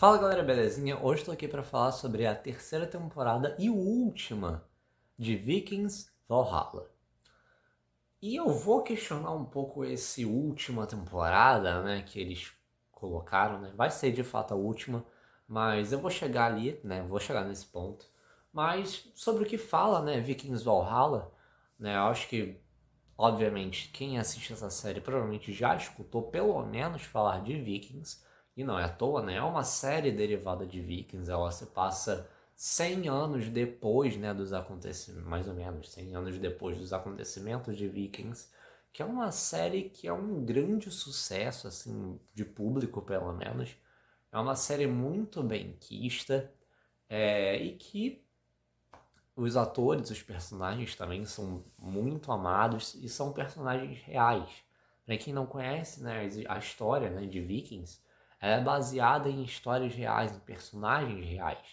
Fala galera, belezinha? Hoje estou aqui para falar sobre a terceira temporada e última de Vikings Valhalla. E eu vou questionar um pouco esse última temporada, né, que eles colocaram, né? Vai ser de fato a última, mas eu vou chegar ali, né? Vou chegar nesse ponto. Mas sobre o que fala, né, Vikings Valhalla, né? Eu acho que, obviamente, quem assiste essa série provavelmente já escutou pelo menos falar de Vikings. E não é à toa, né? É uma série derivada de Vikings. Ela se passa 100 anos depois, né, dos acontecimentos, mais ou menos 100 anos depois dos acontecimentos de Vikings, que é uma série que é um grande sucesso, assim, de público pelo menos. É uma série muito bem quista, e que os atores, os personagens também são muito amados e são personagens reais. Para quem não conhece, né, a história, né, de Vikings, ela é baseada em histórias reais, em personagens reais.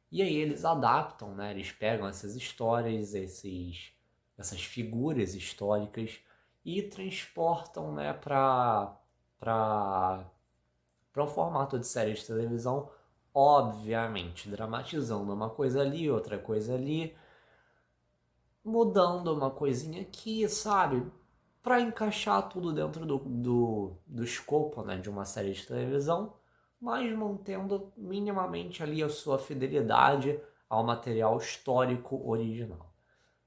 E aí eles adaptam, né? Eles pegam essas histórias, essas figuras históricas e transportam, né, para um formato de série de televisão, obviamente, dramatizando uma coisa ali, outra coisa ali, mudando uma coisinha aqui, sabe? Para encaixar tudo dentro do escopo, né, de uma série de televisão, mas mantendo minimamente ali a sua fidelidade ao material histórico original.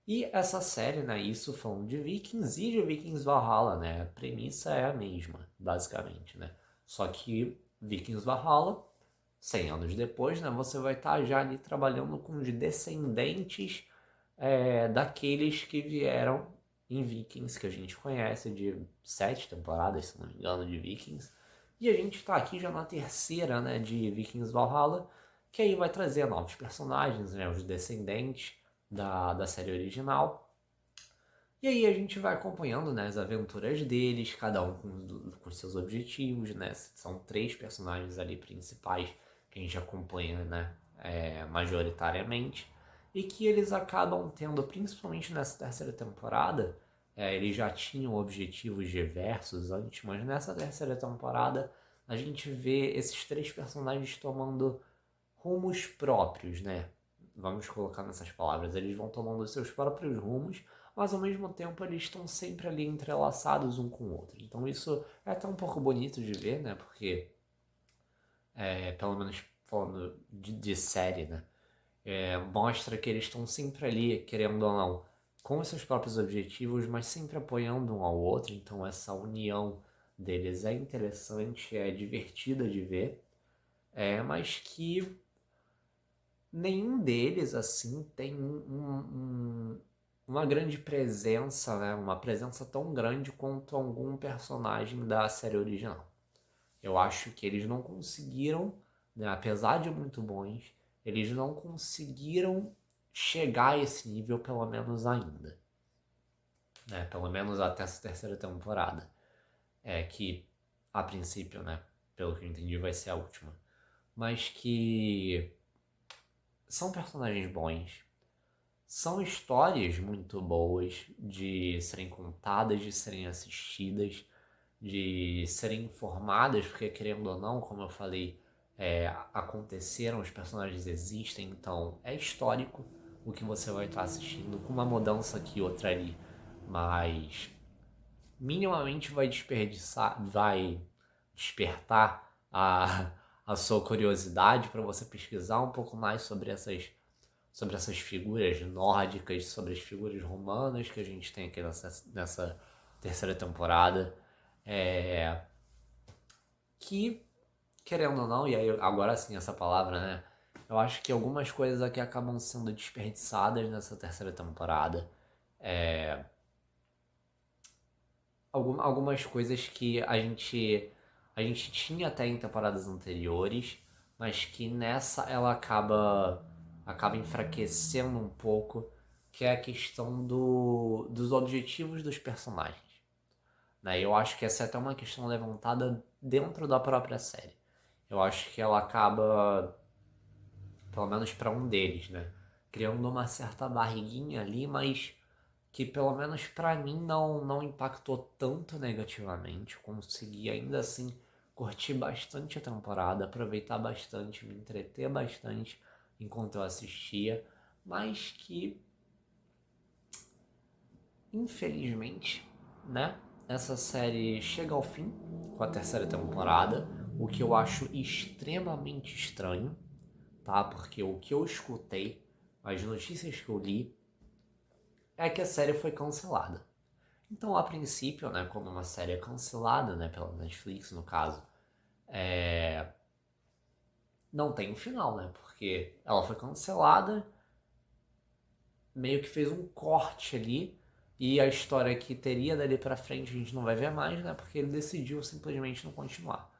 E essa série, né, isso falando de Vikings e de Vikings Valhalla, né, a premissa é a mesma, basicamente, né? Só que Vikings Valhalla, 100 anos depois, né, você vai estar já ali trabalhando com os descendentes daqueles que vieram em Vikings, que a gente conhece de 7 temporadas, se não me engano, de Vikings. E a gente está aqui já na terceira, né, de Vikings Valhalla, que aí vai trazer novos personagens, né, os descendentes da série original. E aí a gente vai acompanhando, né, as aventuras deles, cada um com seus objetivos, né? São três personagens ali principais que a gente acompanha, né, majoritariamente. E que eles acabam tendo, principalmente nessa terceira temporada, eles já tinham objetivos diversos antes, mas nessa terceira temporada a gente vê esses três personagens tomando rumos próprios, né? Vamos colocar nessas palavras. Eles vão tomando os seus próprios rumos, mas ao mesmo tempo eles estão sempre ali entrelaçados um com o outro. Então isso é até um pouco bonito de ver, né? Porque, pelo menos falando de série, né? Mostra que eles estão sempre ali, querendo ou não, com os seus próprios objetivos, mas sempre apoiando um ao outro. Então essa união deles é interessante, é divertida de ver, mas que nenhum deles, assim, tem uma grande presença, né? Uma presença tão grande quanto algum personagem da série original. Eu acho que eles não conseguiram, né, apesar de muito bons, eles não conseguiram chegar a esse nível, pelo menos ainda. Né? Pelo menos até essa terceira temporada. Que, a princípio, né? Pelo que eu entendi, vai ser a última. Mas que são personagens bons. São histórias muito boas de serem contadas, de serem assistidas, de serem informadas, porque querendo ou não, como eu falei, aconteceram, os personagens existem, então é histórico o que você vai estar assistindo, com uma mudança aqui outra ali, mas minimamente vai despertar a sua curiosidade para você pesquisar um pouco mais sobre essas figuras nórdicas, sobre as figuras romanas que a gente tem aqui nessa terceira temporada. É, que, querendo ou não, e aí agora sim essa palavra, né? Eu acho que algumas coisas aqui acabam sendo desperdiçadas nessa terceira temporada. É, algumas coisas que a gente tinha até em temporadas anteriores, mas que nessa ela acaba enfraquecendo um pouco, que é a questão dos objetivos dos personagens. Né? Eu acho que essa é até uma questão levantada dentro da própria série. Eu acho que ela acaba, pelo menos para um deles, né, criando uma certa barriguinha ali, mas que pelo menos para mim não impactou tanto negativamente. Eu consegui ainda assim curti bastante a temporada, aproveitar bastante, me entreter bastante enquanto eu assistia, mas que, infelizmente, né, essa série chega ao fim com a terceira temporada, o que eu acho extremamente estranho, tá? Porque o que eu escutei, as notícias que eu li, é que a série foi cancelada. Então, a princípio, né, quando uma série é cancelada, né, pela Netflix, no caso, não tem um final, né? Porque ela foi cancelada, meio que fez um corte ali, e a história que teria dali pra frente a gente não vai ver mais, né? Porque ele decidiu simplesmente não continuar.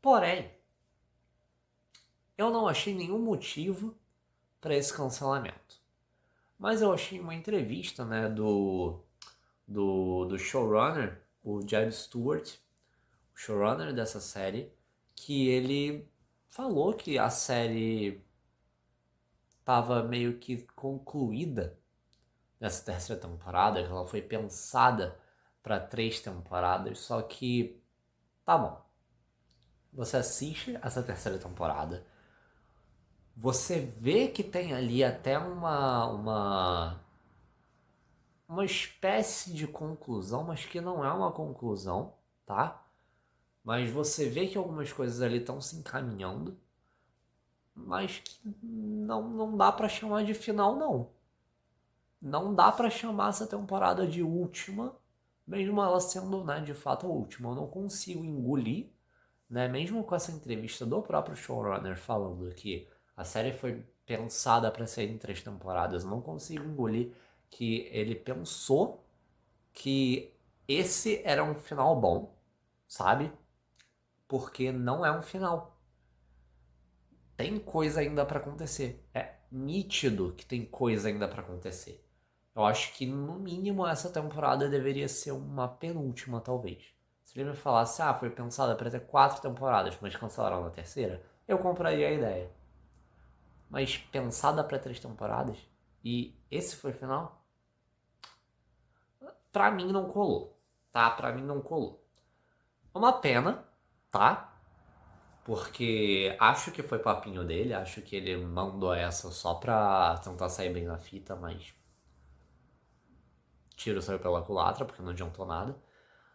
Porém, eu não achei nenhum motivo para esse cancelamento. Mas eu achei uma entrevista, né, do showrunner, o Jeb Stewart, o showrunner dessa série, que ele falou que a série estava meio que concluída nessa terceira temporada, que ela foi pensada para 3 temporadas, só que tá bom. Você assiste essa terceira temporada, você vê que tem ali até uma espécie de conclusão, mas que não é uma conclusão, tá? Mas você vê que algumas coisas ali estão se encaminhando, mas que não dá pra chamar de final, não. Não dá pra chamar essa temporada de última, mesmo ela sendo, né, de fato a última. Eu não consigo engolir, né, mesmo com essa entrevista do próprio showrunner falando que a série foi pensada para ser em 3 temporadas, eu não consigo engolir que ele pensou que esse era um final bom, sabe? Porque não é um final. Tem coisa ainda pra acontecer. É nítido que tem coisa ainda pra acontecer. Eu acho que no mínimo essa temporada deveria ser uma penúltima, talvez. Se ele me falasse, foi pensada pra ter 4 temporadas, mas cancelaram na terceira, eu compraria a ideia. Mas pensada pra 3 temporadas e esse foi o final, pra mim não colou, tá? Pra mim não colou. Uma pena, tá? Porque acho que foi papinho dele, acho que ele mandou essa só pra tentar sair bem na fita, mas tiro saiu pela culatra, porque não adiantou nada.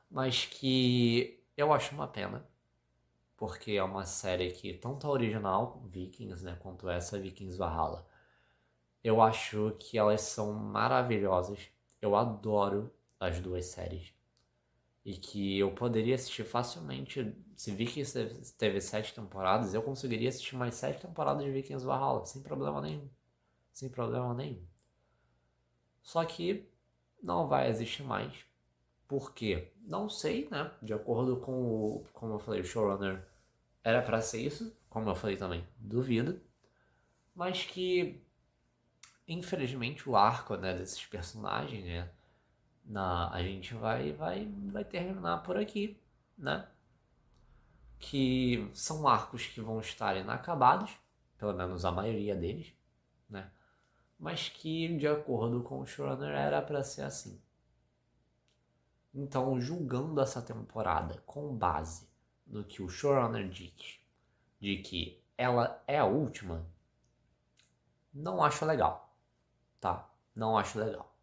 Mas que eu acho uma pena, porque é uma série que tanto a original, Vikings, né, quanto essa Vikings Valhalla, eu acho que elas são maravilhosas. Eu adoro as duas séries. E que eu poderia assistir facilmente. Se Vikings teve 7 temporadas, eu conseguiria assistir mais 7 temporadas de Vikings Valhalla, sem problema nenhum. Sem problema nenhum. Só que não vai existir mais. Por quê? Não sei, né? De acordo com como eu falei, o showrunner era pra ser isso. Como eu falei também, duvido. Mas que, infelizmente, o arco, né, desses personagens, né? A gente vai terminar por aqui, né? Que são arcos que vão estar inacabados, pelo menos a maioria deles, né? Mas que, de acordo com o showrunner, era para ser assim. Então, julgando essa temporada com base no que o showrunner diz, de que ela é a última, não acho legal, tá? Não acho legal.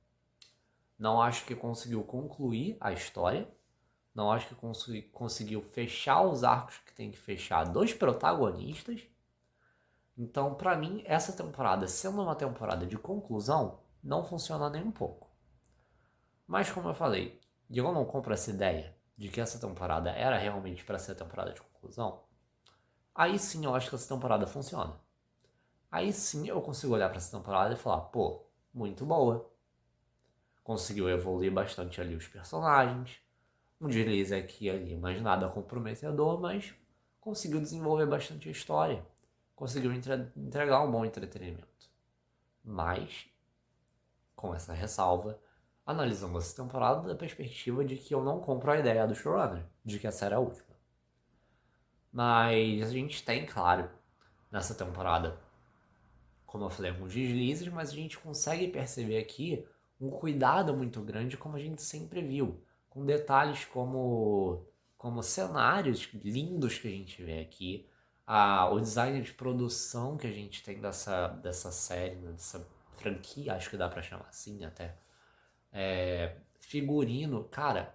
Não acho que conseguiu concluir a história. Não acho que conseguiu fechar os arcos que tem que fechar dos protagonistas. Então, pra mim, essa temporada, sendo uma temporada de conclusão, não funciona nem um pouco. Mas, como eu falei, eu não compro essa ideia de que essa temporada era realmente para ser a temporada de conclusão. Aí sim eu acho que essa temporada funciona. Aí sim eu consigo olhar para essa temporada e falar, pô, muito boa. Conseguiu evoluir bastante ali os personagens. Um deslize aqui e ali, mas nada comprometedor, mas conseguiu desenvolver bastante a história. Conseguiu entregar um bom entretenimento. Mas, com essa ressalva, analisando essa temporada da perspectiva de que eu não compro a ideia do showrunner, de que essa era a última. Mas a gente tem, claro, nessa temporada, como eu falei, alguns deslizes, mas a gente consegue perceber aqui um cuidado muito grande, como a gente sempre viu, com detalhes como cenários lindos que a gente vê aqui, o design de produção que a gente tem dessa série, né, dessa franquia, acho que dá pra chamar assim até, figurino, cara,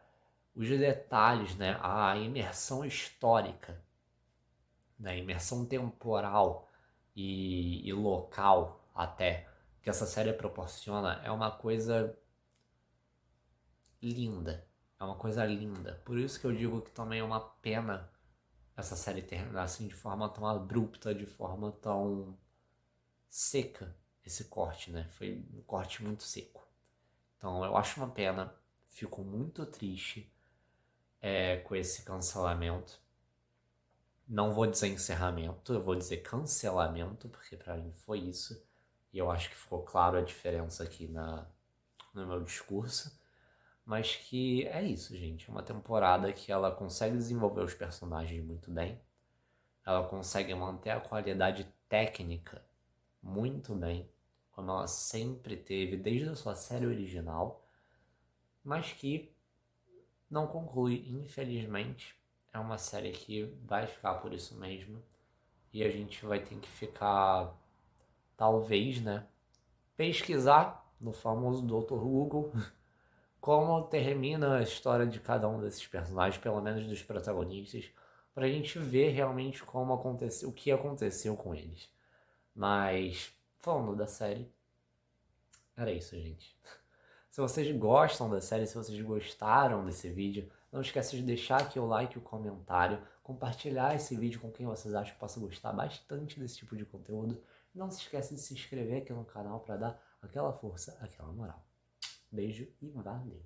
os detalhes, né, a imersão histórica, né, imersão temporal e local até, que essa série proporciona, é uma coisa linda. É uma coisa linda. Por isso que eu digo que também é uma pena essa série terminar assim de forma tão abrupta, de forma tão seca, esse corte, né? Foi um corte muito seco. Então eu acho uma pena, fico muito triste com esse cancelamento. Não vou dizer encerramento, eu vou dizer cancelamento, porque pra mim foi isso. E eu acho que ficou claro a diferença aqui no meu discurso. Mas que é isso, gente. É uma temporada que ela consegue desenvolver os personagens muito bem. Ela consegue manter a qualidade técnica muito bem, como ela sempre teve desde a sua série original, mas que não conclui, infelizmente. É uma série que vai ficar por isso mesmo. E a gente vai ter que ficar, talvez, né? Pesquisar no famoso Dr. Google como termina a história de cada um desses personagens, pelo menos dos protagonistas, pra gente ver realmente como aconteceu, o que aconteceu com eles. Mas, falando da série, era isso, gente. Se vocês gostam da série, se vocês gostaram desse vídeo, não esqueça de deixar aqui o like e o comentário, compartilhar esse vídeo com quem vocês acham que possa gostar bastante desse tipo de conteúdo. Não se esqueça de se inscrever aqui no canal para dar aquela força, aquela moral. Beijo e valeu!